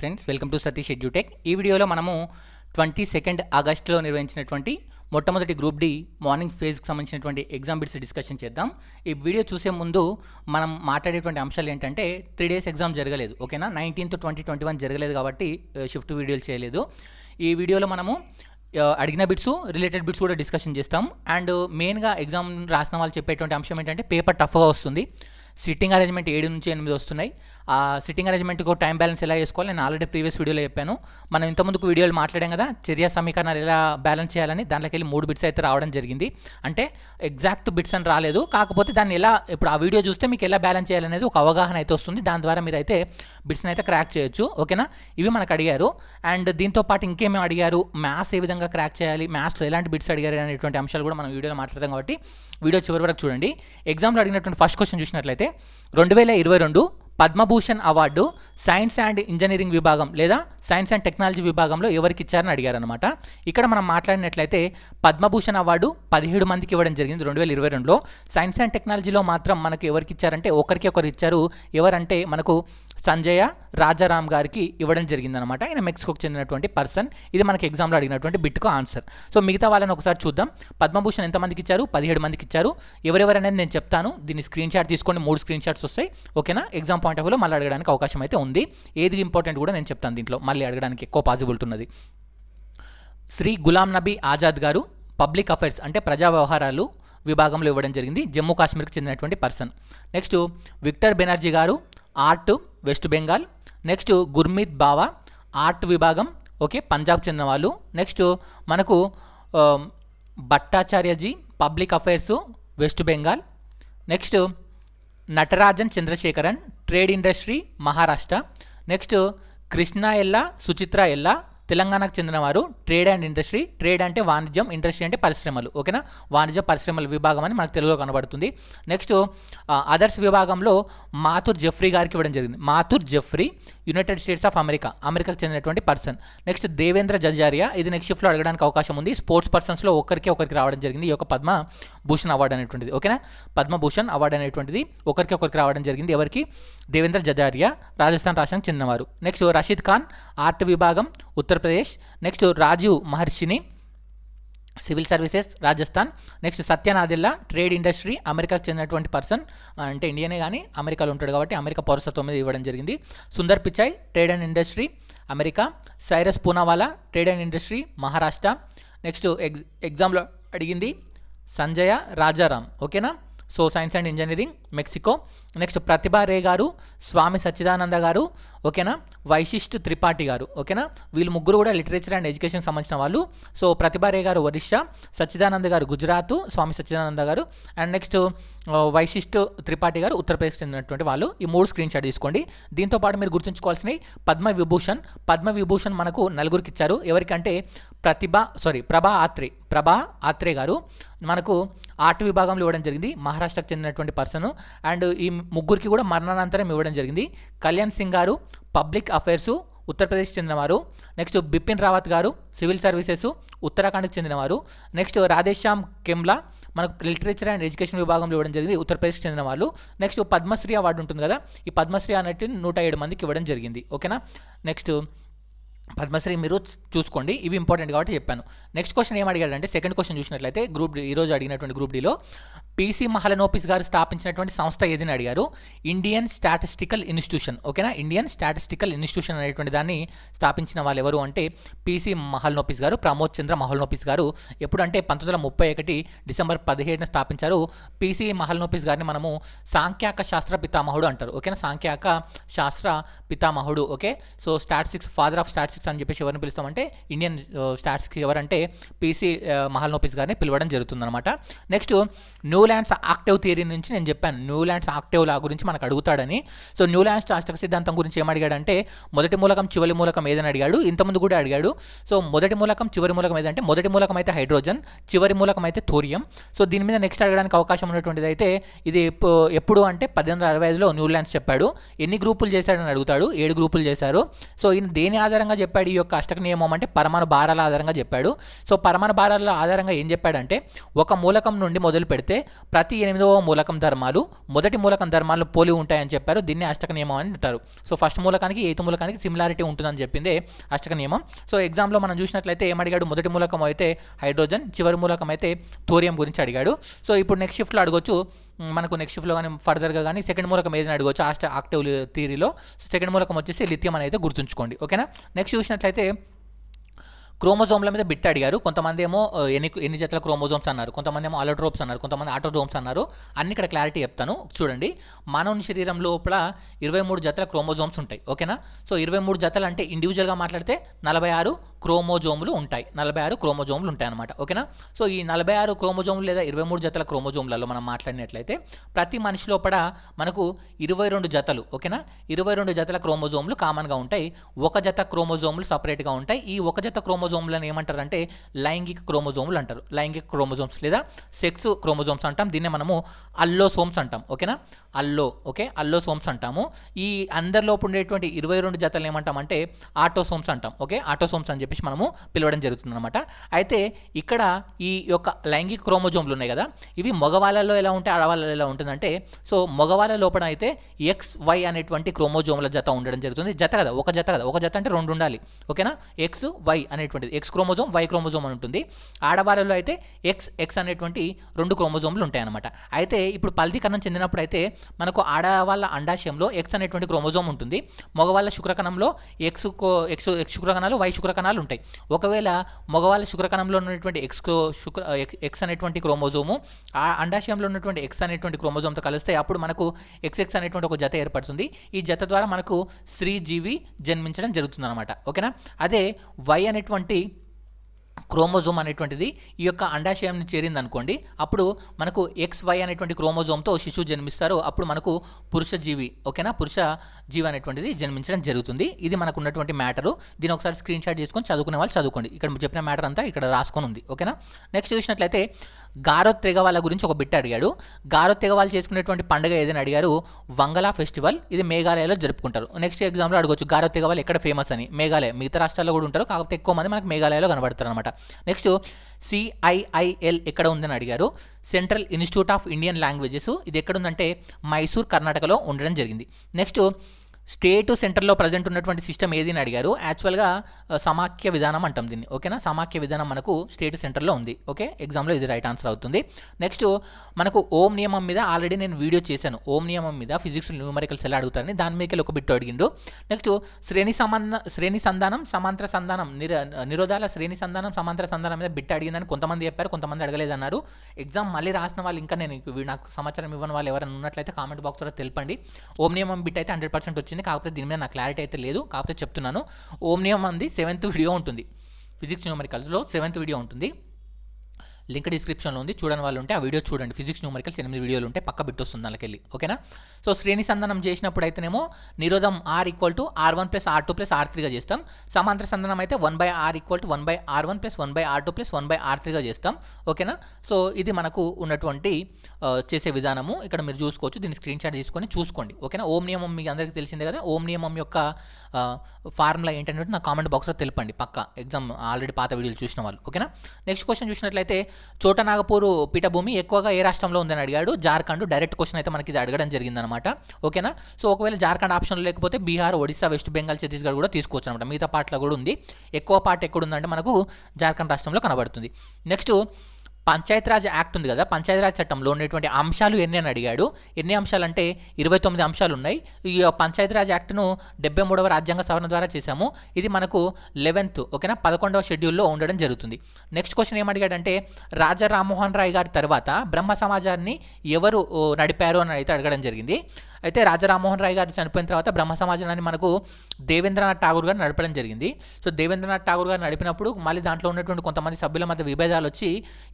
Friends, welcome to Satish edutech. ఈ వీడియోలో మనము 22 ఆగస్టులో నిర్వహించినటువంటి మొట్టమొదటి గ్రూప్ డి మార్నింగ్ ఫేజ్కి సంబంధించినటువంటి ఎగ్జామ్ బిట్స్ డిస్కషన్ చేద్దాం. ఈ వీడియో చూసే ముందు మనం మాట్లాడేటువంటి అంశాలు ఏంటంటే 3 డేస్ ఎగ్జామ్ జరగలేదు, ఓకేనా. 19th 2021 జరగలేదు కాబట్టి షిఫ్ట్ వీడియోలు చేయలేదు. ఈ వీడియోలో మనము అడిగిన బిట్స్, రిలేటెడ్ బిట్స్ కూడా డిస్కషన్ చేస్తాం. అండ్ మెయిన్గా ఎగ్జామ్ రాసిన వాళ్ళు చెప్పేటువంటి అంశం ఏంటంటే పేపర్ టఫ్గా వస్తుంది. సిట్టింగ్ అరేంజ్మెంట్ 7 నుంచి 8 వస్తున్నాయి. ఆ సిట్టింగ్ అరేంజ్మెంట్కి టైం బ్యాలెన్స్ ఎలా చేసుకోవాలి నేను ఆల్రెడీ ప్రీవియస్ వీడియోలో చెప్పాను. మనం ఇంతకుముందుకు వీడియోలు మాట్లాడాం కదా, చర్య సమీకరణాలు ఎలా బ్యాలెన్స్ చేయాలని. దాంట్లోకి వెళ్ళి 3 బిట్స్ అయితే రావడం జరిగింది. అంటే ఎగ్జాక్ట్ బిట్స్ అని రాలేదు, కాకపోతే దాన్ని ఎలా ఇప్పుడు ఆ వీడియో చూస్తే మీకు ఎలా బ్యాలెన్స్ చేయాలనేది ఒక అవగాహన అయితే వస్తుంది. దాని ద్వారా మీరు అయితే బిట్స్ని అయితే క్రాక్ చేయొచ్చు, ఓకేనా. ఇవి మనకు అడిగారు. అండ్ దీంతో పాటు ఇంకేమేమి అడిగారు, మ్యాథ్స్ ఏ విధంగా క్రాక్ చేయాలి, మ్యాథ్స్లో ఎలాంటి బిట్స్ అడిగారు అనేటువంటి అంశాలు కూడా మనం వీడియోలో మాట్లాడతాం. కాబట్టి వీడియో చివరి వరకు చూడండి. ఎగ్జామ్లో అడిగినటువంటి ఫస్ట్ క్వశ్చన్ చూసినట్లయితే 2022 Padma Bhushan award science and engineering విభాగం లేదా సైన్స్ అండ్ టెక్నాలజీ విభాగంలో ఎవరికి ఇచ్చారని అడిగారనమాట. ఇక్కడ మనం మాట్లాడినట్లయితే పద్మభూషణ్ అవార్డు 17 మందికి ఇవ్వడం జరిగింది 2022లో. సైన్స్ అండ్ టెక్నాలజీలో మాత్రం మనకు ఎవరికి ఇచ్చారంటే ఒకరికి ఒకరు ఇచ్చారు. ఎవరంటే మనకు సంజయ రాజారాం గారికి ఇవ్వడం జరిగిందనమాట. ఆయన మెక్సికోకి చెందినటువంటి పర్సన్. ఇది మనకి ఎగ్జామ్లో అడిగినటువంటి బిట్కు ఆన్సర్. సో మిగతా వాళ్ళని ఒకసారి చూద్దాం. పద్మభూషణ్ ఎంతమందికి ఇచ్చారు? 17 మందికి ఇచ్చారు. ఎవరెవరనేది నేను చెప్తాను. దీన్ని స్క్రీన్ షాట్ తీసుకోండి, 3 స్క్రీన్ షాట్స్ వస్తాయి, ఓకేనా. ఎగ్జామ్ పాయింట్ ఆఫ్ వ్యూలో మళ్ళీ అడగడానికి అవకాశం అయితే ఉంది. ఏది ఇంపార్టెంట్ కూడా నేను చెప్తాను, దీంట్లో మళ్ళీ అడగడానికి ఎక్కువ పాసిబిలిటీ ఉన్నది. శ్రీ గులాం నబీ ఆజాద్ గారు పబ్లిక్ అఫైర్స్ అంటే ప్రజా వ్యవహారాలు విభాగంలో ఇవ్వడం జరిగింది. జమ్మూ కాశ్మీర్కి చెందినటువంటి పర్సన్. నెక్స్ట్ విక్టర్ బెనర్జీ గారు art West Bengal. Next Gurmeet Bawa art విభాగం, ఓకే, పంజాబ్ చెందిన వాళ్ళు. నెక్స్ట్ మనకు Bhattacharyaji public affairs West Bengal. Next Natarajan Chandrasekaran trade industry Maharashtra. Next Krishna Ella Suchitra ఎల్లా తెలంగాణకు చెందినవారు ట్రేడ్ అండ్ ఇండస్ట్రీ. ట్రేడ్ అంటే వాణిజ్యం, ఇండస్ట్రీ అంటే పరిశ్రమలు, ఓకేనా. వాణిజ్య పరిశ్రమల విభాగం అని మనకు తెలుగులో కనబడుతుంది. నెక్స్ట్ అదర్స్ విభాగంలో మాథుర్ జెఫ్రీ గారికి ఇవ్వడం జరిగింది. Mathur Jeffrey united states of అమెరికాకు చెందినటువంటి పర్సన్. నెక్స్ట్ దేవేంద్ర జజారియా, ఇది నెక్స్ట్ షిఫ్ట్లో అడగడానికి అవకాశం ఉంది. స్పోర్ట్స్ పర్సన్స్లో ఒకరికి రావడం జరిగింది ఈ యొక్క పద్మభూషణ్ అవార్డు అనేటువంటిది, ఓకేనా. పద్మభూషణ్ అవార్డు అనేటువంటిది ఒకరికి రావడం జరిగింది. ఎవరికి? దేవేంద్ర జజారియా, రాజస్థాన్ రాష్ట్రానికి చెందినవారు. నెక్స్ట్ రషీద్ ఖాన్ ఆర్ట్ విభాగం ఉత్తరప్రదేశ్. నెక్స్ట్ రాజీవ్ మహర్షిని civil services Rajasthan. Next Satya Nadella trade industry అమెరికాకు చెందినటువంటి పర్సన్, అంటే ఇండియనే కానీ అమెరికాలో ఉంటాడు కాబట్టి అమెరికా పౌరసత్వం మీద ఇవ్వడం జరిగింది. Sundar Pichai trade and industry America. Cyrus Poonawalla trade and industry Maharashtra. Next ఎగ్జామ్లో అడిగింది సంజయ రాజారాం, ఓకేనా. So science and engineering Mexico. Next Pratibha Ray గారు స్వామి సచ్చిదానంద గారు, ఓకేనా. వైశిష్ట్ త్రిపాఠి గారు, ఓకేనా. వీళ్ళు ముగ్గురు కూడా లిటరేచర్ అండ్ ఎడ్యుకేషన్ సంబంధించిన వాళ్ళు. సో ప్రతిభా రే గారు ఒరిస్సా, సచ్చిదానంద గారు గుజరాత్, స్వామి సచ్చిదానంద గారు. అండ్ నెక్స్ట్ వైశిష్ట్ త్రిపాఠి గారు ఉత్తరప్రదేశ్ చెందినటువంటి వాళ్ళు. ఈ 3 స్క్రీన్ షాట్ తీసుకోండి. దీంతో పాటు మీరు గుర్తుంచుకోవాల్సినవి పద్మవిభూషణ్ మనకు 4గురికి ఇచ్చారు. ఎవరికంటే ప్రభా ఆత్రే గారు మనకు ఆర్ట్ విభాగంలో ఇవ్వడం జరిగింది, మహారాష్ట్రకు చెందినటువంటి పర్సన్. అండ్ ఈ ముగ్గురికి కూడా మరణానంతరం ఇవ్వడం జరిగింది. కళ్యాణ్ సింగ్ గారు పబ్లిక్ అఫైర్స్ ఉత్తరప్రదేశ్ చెందినవారు. నెక్స్ట్ బిపిన్ రావత్ గారు సివిల్ సర్వీసెస్ ఉత్తరాఖండ్కి చెందినవారు. నెక్స్ట్ రాధేశ్యామ్ కెమ్లా మనకు లిటరేచర్ అండ్ ఎడ్యుకేషన్ విభాగంలో ఇవ్వడం జరిగింది, ఉత్తరప్రదేశ్కి చెందిన వాళ్ళు. నెక్స్ట్ పద్మశ్రీ అవార్డు ఉంటుంది కదా, ఈ పద్మశ్రీ అన్నట్టు 107 మందికి ఇవ్వడం జరిగింది, ఓకేనా. నెక్స్ట్ పద్మశ్రీ మీరు చూసుకోండి, ఇవి ఇంపార్టెంట్ కాబట్టి చెప్పాను. నెక్స్ట్ క్వశ్చన్ ఏం అడిగాడంటే సెకండ్ క్వశ్చన్ చూసినట్లయితే గ్రూప్ డి ఈరోజు అడిగినటువంటి గ్రూప్ డిలో పీసీ మహలనోపిస్ గారు స్థాపించినటువంటి సంస్థ ఏదని అడిగారు. ఇండియన్ స్టాటిస్టికల్ ఇన్స్టిట్యూషన్, ఓకేనా. ఇండియన్ స్టాటిస్టికల్ ఇన్స్టిట్యూషన్ అనేటువంటి దాన్ని స్థాపించిన వాళ్ళు ఎవరు అంటే పీసీ మహలనోపిస్ గారు, ప్రమోద్ చంద్ర మహలనోపిస్ గారు. ఎప్పుడంటే 1931 డిసెంబర్ 17న స్థాపించారు. పీసీ మహలనోపిస్ గారిని మనము సాంఖ్యాక శాస్త్ర పితామహుడు అంటారు, ఓకేనా. సాంఖ్యాక శాస్త్ర పితామహుడు, okay. So statistics father of statistics అని చెప్పేసి ఎవరిని పిలుస్తామంటే ఇండియన్ స్టాటిస్టిక్స్ ఎవరంటే పీసీ మహలనోపిస్ గారిని పిలవడం జరుగుతుందన్నమాట. నెక్స్ట్ న్యూలాండ్స్ ఆక్టివ్ థియరీ నుంచి నేను చెప్పాను, న్యూలాండ్స్ ఆక్టివ్ లా గురించి మనకు అడుగుతాడని. సో న్యూలాండ్స్ అష్టక సిద్ధాంతం గురించి ఏం అడిగాడంటే మొదటి మూలకం చివరి మూలకం ఏదని అడిగాడు. ఇంతకుముందు కూడా అడిగాడు. సో మొదటి మూలకం చివరి మూలకం ఏదంటే మొదటి మూలకం అయితే హైడ్రోజన్, చివరి మూలకం అయితే థోరియం. సో దీని మీద నెక్స్ట్ అడగడానికి అవకాశం ఉన్నటువంటిది అయితే ఇది ఎప్పుడు అంటే 1865లో న్యూలాండ్స్ చెప్పాడు. ఎన్ని గ్రూపులు చేశాడని అడుగుతాడు. 7 గ్రూపులు చేశారు. సో ఈయన దేని ఆధారంగా చెప్పాడు ఈ యొక్క అష్టక నియమం అంటే పరమాణు భారాల ఆధారంగా చెప్పాడు. సో పరమాణు భారాల ఆధారంగా ఏం చెప్పాడంటే ఒక మూలకం నుండి మొదలు పెడితే ప్రతి 8వ మూలకం ధర్మాలు మొదటి మూలకం ధర్మాలు పోలి ఉంటాయని చెప్పారు. దీన్ని అష్టక నియమం అని అంటారు. సో ఫస్ట్ మూలకానికి 8th మూలకానికి సిమిలారిటీ ఉంటుందని చెప్పిందే అష్టక నియమం. సో ఎగ్జామ్లో మనం చూసినట్లయితే ఏమడిగాడు, మొదటి మూలకం అయితే హైడ్రోజన్, చివరి మూలకం అయితే థోరియం గురించి అడిగాడు. సో ఇప్పుడు నెక్స్ట్ షిఫ్ట్లో అడగొచ్చు మనకు నెక్స్ట్ షిఫ్ట్లో కానీ ఫర్దర్గా కానీ సెకండ్ మూలకం ఏదైనా అడగవచ్చు ఆక్టివ్ థియరీలో. సో సెకండ్ మూలకం వచ్చేసి లిథియం అనేది గుర్తుంచుకోండి. ఓకేనా. నెక్స్ట్ చూసినట్లయితే క్రోమోజోమ్ల మీద బిట్ అడిగారు. కొంతమంది ఏమో ఎన్ని జతల క్రోమోజోమ్స్ అన్నారు, కొంతమంది ఏమో అలోట్రోప్స్ అన్నారు, కొంతమంది ఆటోజోమ్స్ అన్నారు. అన్ని ఇక్కడ క్లారిటీ చెప్తాను చూడండి. మానవుని శరీరం లోపల 23 జతల క్రోమోజోమ్స్ ఉంటాయి. ఓకేనా. సో 23 జతలు అంటే ఇండివిజువల్గా మాట్లాడితే 46 క్రోమోజోములు ఉంటాయి. 46 క్రోమోజోములు ఉంటాయి అన్నమాట. ఓకేనా. సో ఈ 46 క్రోమోజోములు లేదా 23 జతల క్రోమోజోములలో మనం మాట్లాడినట్లయితే ప్రతి మనిషి లోపల మనకు 22 జతలు, ఓకేనా, 22 జతల క్రోమోజోములు కామన్గా ఉంటాయి. ఒక జత క్రోమోజోములు సపరేట్గా ఉంటాయి. ఈ ఒక జత క్రోమోజోములను ఏమంటారంటే లైంగిక క్రోమోజోములు అంటారు. లైంగిక క్రోమోజోమ్స్ లేదా సెక్స్ క్రోమోజోమ్స్ అంటాం. దీన్నే మనము అల్లోసోమ్స్ అంటాం. ఓకేనా. అల్లోసోమ్స్ అంటాము. ఈ అందరిలోపు ఉండేటువంటి 22 జతలు ఏమంటామంటే ఆటోసోమ్స్ అంటాం. ఓకే, ఆటోసోమ్స్ అని చెప్పేసి మనము పిలవడం జరుగుతుంది అనమాట. అయితే ఇక్కడ ఈ యొక్క లైంగిక క్రోమోజోమ్లు ఉన్నాయి కదా, ఇవి మగవాళ్ళలో ఎలా ఉంటాయి, ఆడవాళ్ళలో ఎలా ఉంటుందంటే, సో మగవాళ్ళ లోపల అయితే XY అనేటువంటి క్రోమోజోముల జత ఉండడం జరుగుతుంది. జత కదా, ఒక జత అంటే 2 ఉండాలి. ఓకేనా. XY అనేటువంటిది X క్రోమోజోమ్, Y క్రోమోజోమ్ అని ఉంటుంది. ఆడవాళ్ళలో అయితే XX అనేటువంటి 2 క్రోమోజోములు ఉంటాయి అనమాట. అయితే ఇప్పుడు ఫలదీకరణం చెందినప్పుడు అయితే మనకు ఆడవాళ్ళ అండాశయంలో X అనేటువంటి క్రోమోజోమ్ ఉంటుంది. మగవాళ్ళ శుక్రకణంలో X శుక్రకణాలు, Y శుక్రకణాలు ఉంటాయి. ఒకవేళ మగవాళ్ళ శుక్రకణంలో ఉన్నటువంటి X అనేటువంటి క్రోమోజోము ఆ అండాశయంలో ఉన్నటువంటి X అనేటువంటి క్రోమోజోమ్తో కలిస్తే అప్పుడు మనకు XX అనేటువంటి ఒక జత ఏర్పడుతుంది. ఈ జత ద్వారా మనకు స్త్రీ జీవి జన్మించడం జరుగుతుంది అనమాట. ఓకేనా. అదే Y అనేటువంటి క్రోమోజోమ్ అనేటువంటిది ఈ యొక్క అండాశయాన్ని చేరింది అనుకోండి, అప్పుడు మనకు XY అనేటువంటి క్రోమోజోమ్తో శిశువు జన్మిస్తారు. అప్పుడు మనకు పురుష జీవి, ఓకేనా, పురుష జీవి అనేటువంటిది జన్మించడం జరుగుతుంది. ఇది మనకు ఉన్నటువంటి మ్యాటరు. దీని ఒకసారి స్క్రీన్ షాట్ చేసుకొని చదువుకునే వాళ్ళు చదువుకోండి. ఇక్కడ చెప్పిన మ్యాటర్ అంతా ఇక్కడ రాసుకొని ఉంది. ఓకేనా. నెక్స్ట్ చూసినట్లయితే గారో తెగ వాళ్ళ గురించి ఒక బిట్ అడిగాడు. గారో తెగ వాళ్ళు చేసుకునేటువంటి పండుగ ఏదైనా అడిగారు. వంగలా ఫెస్టివల్. ఇది మేఘాలయలో జరుపుకుంటారు. నెక్స్ట్ ఎగ్జామ్లో అడగొచ్చు గారో తెగ వాళ్ళు ఎక్కడ ఫేమస్ అని. మేఘాలయ, మిగతా రాష్ట్రాల్లో కూడా ఉంటారు, కాకపోతే ఎక్కువ మంది మనకు మేఘాలయలో కనబడతారు అనమాట. నెక్స్ట్ CIIL ఎక్కడ ఉందని అడిగారు. Central institute of Indian languages. ఇది ఎక్కడుందంటే మైసూర్, కర్ణాటకలో ఉండడం జరిగింది. నెక్స్ట్ స్టేట్ సెంటర్లో ప్రజెంట్ ఉన్నటువంటి సిస్టమ్ ఏది అని అడిగారు. యాక్చువల్గా సమాఖ్య విధానం అంటాం దీన్ని. ఓకేనా. సమాఖ్య విధానం మనకు స్టేట్ సెంటర్లో ఉంది. ఓకే, ఎగ్జామ్లో ఇది రైట్ ఆన్సర్ అవుతుంది. నెక్స్ట్ మనకు ఓం నియమం మీద ఆల్రెడీ నేను వీడియో చేశాను. ఓం నియమం మీద ఫిజిక్స్ న్యూమరికల్స్ ఎలా అడుగుతారని, దాని మీద ఒక బిట్ అడిగిండు. నెక్స్ట్ శ్రేణి సంధానం, సమాంతర సంధానం, నిరోధాల శ్రేణి సంధానం, సమాంతర సంధానం మీద బిట్ అడిగిందని కొంతమంది చెప్పారు, కొంతమంది అడగలేదన్నారు. ఎగ్జామ్ మళ్ళీ రాసిన వాళ్ళు, ఇంకా నేను నాకు సమాచారం ఇవ్వని వాళ్ళు ఎవరైనా ఉన్నట్లయితే కామెంట్ బాక్స్లో తెలపండి. ఓం నియమం బిట్ అయితే 100% వచ్చింది. కాకపోతే దీని మీద నాకు క్లారిటీ అయితే లేదు, కాకపోతే చెప్తున్నాను. ఓం నియమం అంది 7th వీడియో ఉంటుంది. ఫిజిక్స్ న్యూమరికల్స్లో 7th వీడియో ఉంటుంది. లింక్ డిస్క్రిప్షన్లో ఉంది. చూడని వాళ్ళు ఉంటే ఆ వీడియో చూడండి. ఫిజిక్స్ న్యూమరికల్స్ 8 వీడియోలు ఉంటాయి, పక్క బిట్ వస్తుంది దానికెళ్ళి. ఓకేనా. సో శ్రేణి సంధానం చేసినప్పుడు అయితేనేమో నిరోధం R = R1 + R2 + R3గా చేస్తాం. సమాంతర సంధానం అయితే 1/R = 1/R1 + 1/R2 + 1/R3గా చేస్తాం. ఓకేనా. సో ఇది మనకు ఉన్నటువంటి చేసే విధానము. ఇక్కడ మీరు చూసుకోవచ్చు. దీన్ని స్క్రీన్ షాట్ తీసుకొని చూసుకోండి. ఓకేనా. ఓం నియమం మీకు అందరికీ తెలిసిందే కదా. ఓం నియమం యొక్క ఫార్ములా ఏంటంటే నా కామెంట్ బాక్స్లో తెలపండి పక్క, ఎగ్జామ్ ఆల్రెడీ పాత వీడియోలు చూసిన వాళ్ళు. ఓకేనా. నెక్స్ట్ క్వశ్చన్ చూసినట్లయితే చోటనాగపూర్ పీఠభూమి ఎక్కువగా ఏ రాష్ట్రంలో ఉందని అడిగాడు. జార్ఖండ్. డైరెక్ట్ క్వశ్చన్ అయితే మనకి ఇది అడగడం జరిగిందనమాట. ఓకేనా. సో ఒకవేళ జార్ఖండ్ ఆప్షన్లో లేకపోతే బీహార్, ఒడిశా, వెస్ట్ బెంగాల్, ఛత్తీస్గఢ్ కూడా తీసుకోవచ్చు అనమాట. మిగతా పార్ట్లో కూడా ఉంది. ఎక్కువ పార్ట్ ఎక్కడుందంటే మనకు జార్ఖండ్ రాష్ట్రంలో కనబడుతుంది. నెక్స్ట్ పంచాయతీరాజ్ యాక్ట్ ఉంది కదా, పంచాయతీరాజ్ చట్టంలో ఉండేటువంటి అంశాలు ఎన్ని అని అడిగాడు. ఎన్ని అంశాలు అంటే 29 అంశాలు ఉన్నాయి. ఈ పంచాయతీరాజ్ యాక్ట్ను 73వ రాజ్యాంగ సవరణ ద్వారా చేశాము. ఇది మనకు 11th, ఓకేనా, 11వ షెడ్యూల్లో ఉండడం జరుగుతుంది. నెక్స్ట్ క్వశ్చన్ ఏమడిగాడంటే రాజా రామ్మోహన్ రాయ్ గారి తర్వాత బ్రహ్మ సమాజాన్ని ఎవరు నడిపారు అని అయితే అడగడం జరిగింది. అయితే రాజా రామ్మోహన్ రాయ్ గారు చనిపోయిన తర్వాత బ్రహ్మ సమాజాన్ని మనకు దేవేంద్రనాథ్ ఠాగూర్ గారు నడపడం జరిగింది. సో దేవేంద్రనాథ్ ఠాగూర్ గారు నడిపినప్పుడు మళ్ళీ దాంట్లో ఉన్నటువంటి కొంతమంది సభ్యుల మధ్య విభేదాలు వచ్చి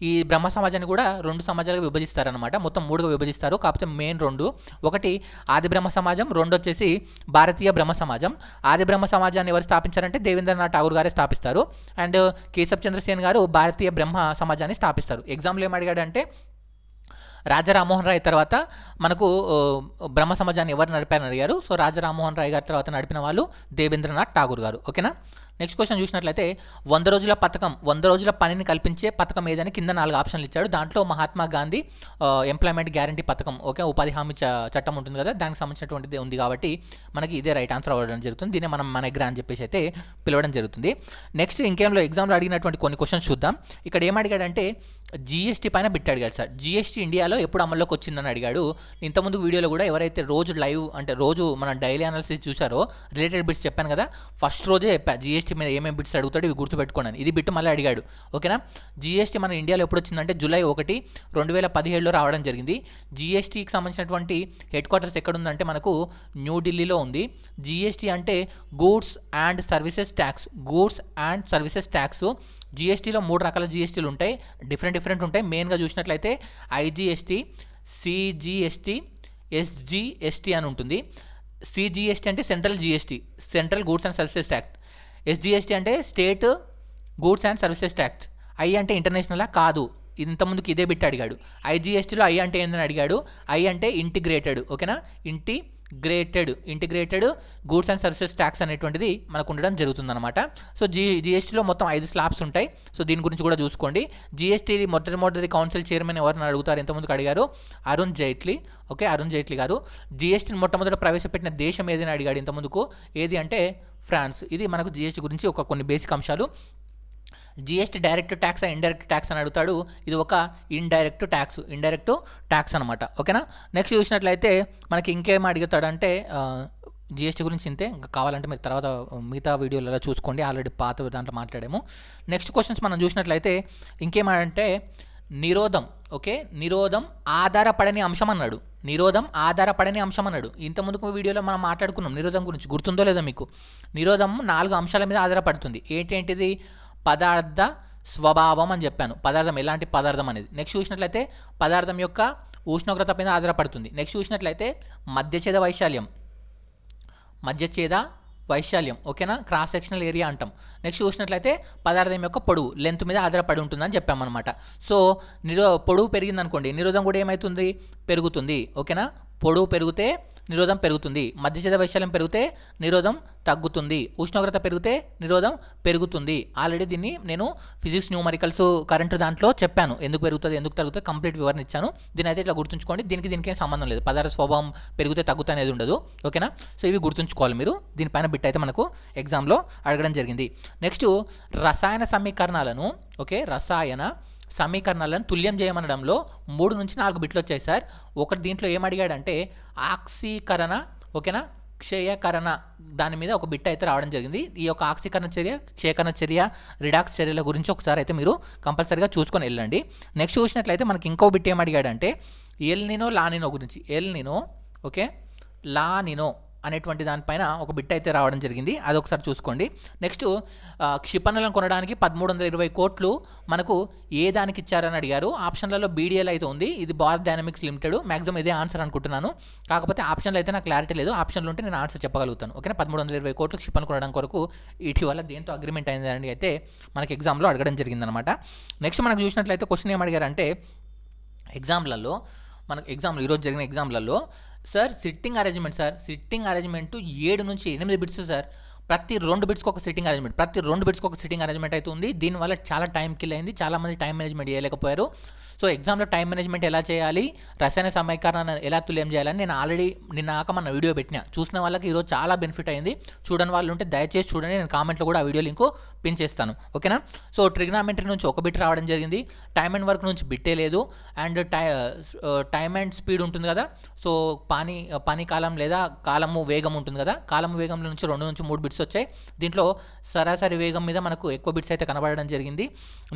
ఈ బ్రహ్మ సమాజాన్ని కూడా 2 సమాజాలుగా విభజిస్తారనమాట. మొత్తం 3గా విభజిస్తారు. కాకపోతే మెయిన్ 2, ఒకటి ఆది బ్రహ్మ సమాజం, 2 వచ్చేసి భారతీయ బ్రహ్మ సమాజం. ఆది బ్రహ్మ సమాజాన్ని ఎవరు స్థాపించారంటే దేవేంద్రనాథ్ ఠాగూర్ గారే స్థాపిస్తారు. అండ్ కేశవ్ చంద్రసేన్ గారు భారతీయ బ్రహ్మ సమాజాన్ని స్థాపిస్తారు. ఎగ్జామ్లో ఏమడిగాడంటే రాజా రామ్మోహన్ రాయ్ తర్వాత మనకు బ్రహ్మ సమాజాన్ని ఎవరు నడిపారని అడిగారు. సో రాజా రామ్మోహన్ రాయ్ గారి తర్వాత నడిపిన వాళ్ళు దేవేంద్రనాథ్ ఠాగూర్ గారు. ఓకేనా. నెక్స్ట్ క్వశ్చన్ చూసినట్లయితే 100 రోజుల పథకం 100 రోజుల పనిని కల్పించే పథకం ఏదని కింద 4 ఆప్షన్లు ఇచ్చాడు. దాంట్లో మహాత్మా గాంధీ ఎంప్లాయ్మెంట్ గ్యారంటీ పథకం, ఓకే, ఉపాధి హామీ చట్టం ఉంటుంది కదా, దానికి సంబంధించినటువంటిది ఉంది కాబట్టి మనకి ఇదే రైట్ ఆన్సర్ అవ్వడం జరుగుతుంది. దీన్ని మనం మనగ్రా అని చెప్పేసి అయితే పిలవడం జరుగుతుంది. నెక్స్ట్ ఇంకేంలో ఎగ్జామ్లో అడిగినటువంటి కొన్ని క్వశ్చన్స్ చూద్దాం. ఇక్కడ ఏం అడిగాడంటే జీఎస్టీ పైన బిట్ అడిగాడు సార్. జీఎస్టీ ఇండియాలో ఎప్పుడు అమల్లోకి వచ్చిందని అడిగాడు. ఇంతకుముందు వీడియోలో కూడా ఎవరైతే రోజు లైవ్ అంటే రోజు మన డైలీ అనాలిసిస్ చూసారో రిలేటెడ్ బిట్స్ చెప్పాను కదా, ఫస్ట్ రోజే చెప్పా జీఎస్టీ మీద ఏమేమి బిట్స్ అడుగుతాడు ఇవి గుర్తుపెట్టుకోండి. ఇది బిట్ మళ్ళీ అడిగాడు, ఓకేనా. జీఎస్టీ మన ఇండియాలో ఎప్పుడు వచ్చిందంటే జూలై 1, 2017లో రావడం జరిగింది. జీఎస్టీకి సంబంధించినటువంటి హెడ్ క్వార్టర్స్ ఎక్కడ ఉందంటే మనకు న్యూఢిల్లీలో ఉంది. జీఎస్టీ అంటే goods and services tax, goods and services tax. జీఎస్టీలో 3 రకాల జీఎస్టీలు ఉంటాయి, డిఫరెంట్ ఉంటాయి. మెయిన్గా చూసినట్లయితే ఐజీఎస్టీ, సిజిఎస్టీ, ఎస్జిఎస్టీ అని ఉంటుంది. సిజిఎస్టీ అంటే central GST, central goods and services tax. SGST అంటే state goods and services tax. I అంటే ఇంటర్నేషనలా కాదు, ఇంతకుముందుకు ఇదే బిట్ అడిగాడు. ఐజీఎస్టీలో ఐ అంటే ఏందని అడిగాడు. ఐ అంటే ఇంటిగ్రేటెడ్, ఓకేనా, integrated goods and services tax అనేటువంటిది మనకు ఉండడం జరుగుతుందన్నమాట. సో జీఎస్టీలో మొత్తం 5 స్లాబ్స్ ఉంటాయి. సో దీని గురించి కూడా చూసుకోండి. జీఎస్టీ మొదటి కౌన్సిల్ చైర్మన్ ఎవరిని అడుగుతారు, ఇంతకుముందుకు అడిగారు అరుణ్ జైట్లీ, ఓకే, అరుణ్ జైట్లీ గారు. జీఎస్టీని మొట్టమొదట ప్రవేశపెట్టిన దేశం ఏదని అడిగాడు ఇంతకుముందుకు, ఏది అంటే ఫ్రాన్స్. ఇది మనకు జీఎస్టీ గురించి కొన్ని బేసిక్ అంశాలు. GST direct tax, indirect tax అని అడుగుతాడు. ఇది ఒక ఇండైరెక్ట్ ట్యాక్స్ అనమాట, ఓకేనా. నెక్స్ట్ చూసినట్లయితే మనకి ఇంకేం అడుగుతాడంటే జీఎస్టీ గురించి ఇంతే, ఇంకా కావాలంటే మీరు తర్వాత మిగతా వీడియోలలో చూసుకోండి, ఆల్రెడీ పాత దాంట్లో మాట్లాడాము. నెక్స్ట్ క్వశ్చన్స్ మనం చూసినట్లయితే ఇంకేమంటే నిరోధం, ఓకే, నిరోధం ఆధారపడని అంశం అన్నాడు. ఇంత ముందుకు వీడియోలో మనం మాట్లాడుకున్నాం నిరోధం గురించి, గుర్తుందో లేదో మీకు. నిరోధం 4 అంశాల మీద ఆధారపడుతుంది. ఏంటేంటిది? పదార్థ స్వభావం అని చెప్పాను, పదార్థం ఎలాంటి పదార్థం అనేది. నెక్స్ట్ చూసినట్లయితే పదార్థం యొక్క ఉష్ణోగ్రత మీద ఆధారపడుతుంది. నెక్స్ట్ చూసినట్లయితే మధ్యఛేద వైశాల్యం, ఓకేనా, క్రాస్ సెక్షనల్ ఏరియా అంటాం. నెక్స్ట్ చూసినట్లయితే పదార్థం యొక్క పొడవు, లెంత్ మీద ఆధారపడి ఉంటుందని చెప్పామన్నమాట. సో పొడవు పెరిగిందనుకోండి, నిరోధం కూడా ఏమవుతుంది? పెరుగుతుంది, ఓకేనా. పొడవు పెరిగితే నిరోధం పెరుగుతుంది, మధ్యఛేద వైశాల్యం పెరిగితే నిరోధం తగ్గుతుంది, ఉష్ణోగ్రత పెరిగితే నిరోధం పెరుగుతుంది. ఆల్రెడీ దీన్ని నేను ఫిజిక్స్ న్యూమరికల్స్ కరెంట్ దాంట్లో చెప్పాను, ఎందుకు పెరుగుతుంది ఎందుకు తగ్గుతుంది కంప్లీట్ వివరణ ఇచ్చాను. దీని అయితే ఇట్లా గుర్తుంచుకోండి, దీనికి ఏం సంబంధం లేదు, పదార్థ స్వభావం పెరిగితే తగ్గుతా అనేది ఉండదు, ఓకేనా. సో ఇవి గుర్తుంచుకోవాలి మీరు. దీనిపైన బిట్ అయితే మనకు ఎగ్జామ్లో అడగడం జరిగింది. నెక్స్ట్ రసాయన సమీకరణాలను, ఓకే, రసాయన సమీకరణాలను తుల్యం చేయమనడంలో 3 నుంచి 4 బిట్లు వచ్చాయి సార్. ఒకటి దీంట్లో ఏమడిగాడంటే ఆక్సీకరణ, ఓకేనా, క్షయకరణ, దాని మీద ఒక బిట్ అయితే రావడం జరిగింది. ఈ యొక్క ఆక్సీకరణ చర్య, క్షయకరణ చర్య, రిడాక్స్ చర్యల గురించి ఒకసారి అయితే మీరు కంపల్సరీగా చూసుకొని వెళ్ళండి. నెక్స్ట్ చూసినట్లయితే మనకి ఇంకో బిట్ ఏమడిగాడంటే ఎల్నినో లానినో గురించి. ఎల్నినో, ఓకే, లానినో అనేటువంటి దానిపైన ఒక బిట్ అయితే రావడం జరిగింది, అది ఒకసారి చూసుకోండి. నెక్స్ట్ క్షిపణులను కొనడానికి 1320 కోట్లు మనకు ఏ దానికి ఇచ్చారని అడిగారు. ఆప్షన్లలో బీడీఎల్ అయితే ఉంది, ఇది భారత్ డైనమిక్స్ లిమిటెడ్, మ్యాక్సిమం ఇదే ఆన్సర్ అనుకుంటున్నాను. కాకపోతే ఆప్షన్లు అయితే నాకు క్లారిటీ లేదు, ఆప్షన్లు ఉంటే నేను ఆన్సర్ చెప్పగలుగుతాను, ఓకేనా. 1320 కోట్లు క్షిపణులు కొనడం కొరకు ఇటీవల దేంతో అగ్రిమెంట్ అయిందని అయితే మనకి ఎగ్జామ్లో అడగడం జరిగిందనమాట. నెక్స్ట్ మనకు చూసినట్లయితే క్వశ్చన్ ఏమడిగారంటే ఎగ్జామ్లలో ఈరోజు జరిగిన ఎగ్జామ్లలో సార్ సిట్టింగ్ అరేంజ్మెంట్ 7 నుంచి 8 బిట్స్ సార్. ప్రతి 2 బిట్స్కి ఒక సిట్టింగ్ అరేంజ్మెంట్ అయితే ఉంది. దీనివల్ల చాలా టైం కిల్ అయింది, చాలామంది టైం మేనేజ్మెంట్ చేయలేకపోయారు. సో ఎగ్జామ్లో టైం మేనేజ్మెంట్ ఎలా చేయాలి, రసాయన సమీకరణాన్ని ఎలా తుల్యం చేయాలని నేను ఆల్రెడీ మన వీడియో పెట్టినా, చూసిన వాళ్ళకి ఈరోజు చాలా బెనిఫిట్ అయింది. చూడని వాళ్ళు ఉంటే దయచేసి చూడండి, నేను కామెంట్లో కూడా ఆ వీడియో లింక్ పిన్ చేస్తాను, ఓకేనా. సో ట్రిగ్నామెట్రీ నుంచి ఒక బిట్ రావడం జరిగింది, టైమ్ అండ్ వర్క్ నుంచి బిట్టే లేదు, అండ్ టైమ్ అండ్ స్పీడ్ ఉంటుంది కదా, సో పని కాలం లేదా కాలము వేగం ఉంటుంది కదా, కాలము వేగంలో నుంచి 2 నుంచి 3 బిట్స్ వచ్చాయి. దీంట్లో సరాసరి వేగం మీద మనకు ఎక్కువ బిట్స్ అయితే కనబడడం జరిగింది.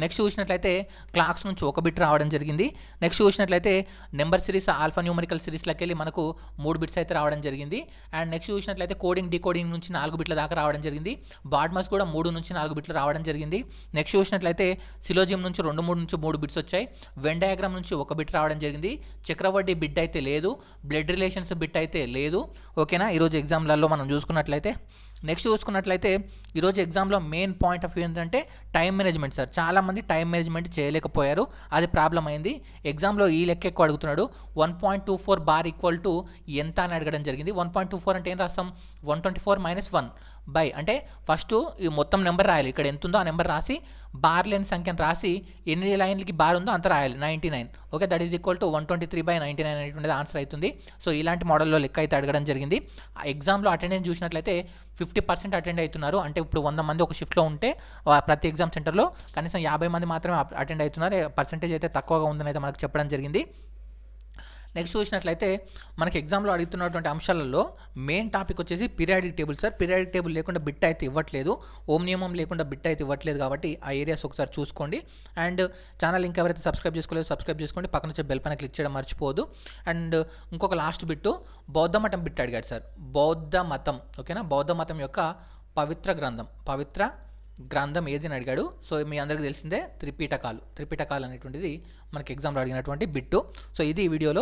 నెక్స్ట్ చూసినట్లయితే క్లాక్స్ నుంచి ఒక బిట్ రావడం జరిగింది. నెక్స్ట్ చూసినట్లయితే నెంబర్ సిరీస్, ఆల్ఫా న్యూమరికల్ సిరీస్లోకి వెళ్ళి మనకు 3 బిట్స్ అయితే రావడం జరిగింది. అండ్ నెక్స్ట్ చూసినట్లయితే కోడింగ్ డీకోడింగ్ నుంచి 4 బిట్ల దాకా రావడం జరిగింది. బాడ్మాస్ కూడా 3 నుంచి 4 బిట్లు రావడం జరిగింది. నెక్స్ట్ చూసినట్లయితే సిలోజియం నుంచి 2 నుంచి 3 బిట్స్ వచ్చాయి. వెన్ డయాగ్రామ్ నుంచి 1 బిట్ రావడం జరిగింది. చక్రవడ్డీ బిట్ అయితే లేదు, బ్లడ్ రిలేషన్స్ బిట్ అయితే లేదు, ఓకేనా. ఈరోజు ఎగ్జామ్లలో మనం చూసుకున్నట్లయితే నెక్స్ట్ చూసుకున్నట్లయితే ఈరోజు ఎగ్జామ్లో మెయిన్ పాయింట్ ఆఫ్ వ్యూ ఏంటంటే టైం మేనేజ్మెంట్ సార్. చాలామంది టైం మేనేజ్మెంట్ చేయలేకపోయారు, అది ప్రాబ్లం అయింది. ఎగ్జామ్లో ఈ లెక్క ఎక్కువ అడుగుతున్నాడు. 1.24 బార్ ఈక్వల్ టు ఎంత అని అడగడం జరిగింది. 1.24 అంటే ఏం రాస్తాం, 124 - 1 బై అంటే ఫస్ట్ ఈ మొత్తం నెంబర్ రాయాలి, ఇక్కడ ఎంత ఉందో ఆ నెంబర్ రాసి బార్ లేని సంఖ్యను రాసి ఎన్ని లైన్లకి బార్ ఉందో అంత రాయాలి 99. Okay, that is equal to 123/99 అనేటువంటిది ఆన్సర్ అవుతుంది. సో ఇలాంటి మోడల్లో లెక్క అయితే అడగడం జరిగింది. ఎగ్జామ్లో అటెండెన్స్ చూసినట్లయితే 50% అటెండ్ అవుతున్నారు. అంటే ఇప్పుడు 100 మంది ఒక షిఫ్ట్లో ఉంటే ప్రతి ఎగ్జామ్ సెంటర్లో కనీసం 50 మంది మాత్రమే అటెండ్ అవుతున్నారు. పర్సెంటేజ్ అయితే తక్కువగా ఉందని అయితే మనకు చెప్పడం జరిగింది. నెక్స్ట్ చూసినట్లయితే మనకి ఎగ్జామ్లో అడుగుతున్నటువంటి అంశాలలో మెయిన్ టాపిక్ వచ్చేసి periodic table sir. Periodic table లేకుండా బిట్ అయితే ఇవ్వట్లేదు, ఓం నియమం లేకుండా బిట్ అయితే ఇవ్వట్లేదు. కాబట్టి ఆ ఏరియాస్ ఒకసారి చూసుకోండి. అండ్ ఛానల్ ఇంకా ఎవరైతే సబ్స్క్రైబ్ చేసుకోలేదో సబ్స్క్రైబ్ చేసుకోండి, పక్కన వచ్చే బెల్ పైన క్లిక్ చేయడం మర్చిపోదు. అండ్ ఇంకొక లాస్ట్ బిట్టు బౌద్ధ మతం బిట్ అడిగాడు సార్. బౌద్ధ మతం, ఓకేనా, బౌద్ధ మతం యొక్క పవిత్ర గ్రంథం ఏది అని అడిగాడు. సో మీ అందరికీ తెలిసిందే త్రిపిటకాలు అనేటువంటిది మనకి ఎగ్జామ్లో అడిగినటువంటి బిట్టు. సో ఇది ఈ వీడియో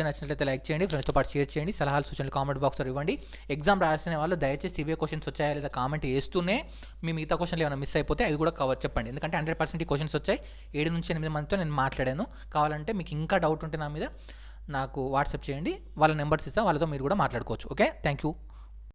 నచ్చినట్లయితే లైక్ చేయండి, ఫ్రెండ్స్తో పాటు షేర్ చేయండి, సలహాలు సూచనలు కామెంట్ బాక్స్లో ఇవ్వండి. ఎగ్జామ్ రాసిన వాళ్ళు దయచేసి ఇవే క్వశ్చన్స్ వచ్చాయా లేదా కామెంట్ చేస్తూనే మీ మిగతా క్వశ్చన్లు ఏమైనా మిస్ అయిపోతే అవి కూడా చెప్పండి. ఎందుకంటే 100% ఈ క్వశ్చన్స్ వచ్చాయి. 7 నుంచి 8 మందితో నేను మాట్లాడాను. కావాలంటే మీకు ఇంకా డౌట్ ఉంటే నా మీద నాకు వాట్సాప్ చేయండి, వాళ్ళ నెంబర్స్ ఇస్తాను, వాళ్ళతో మీరు కూడా మాట్లాడుకోవచ్చు. Okay, thank you.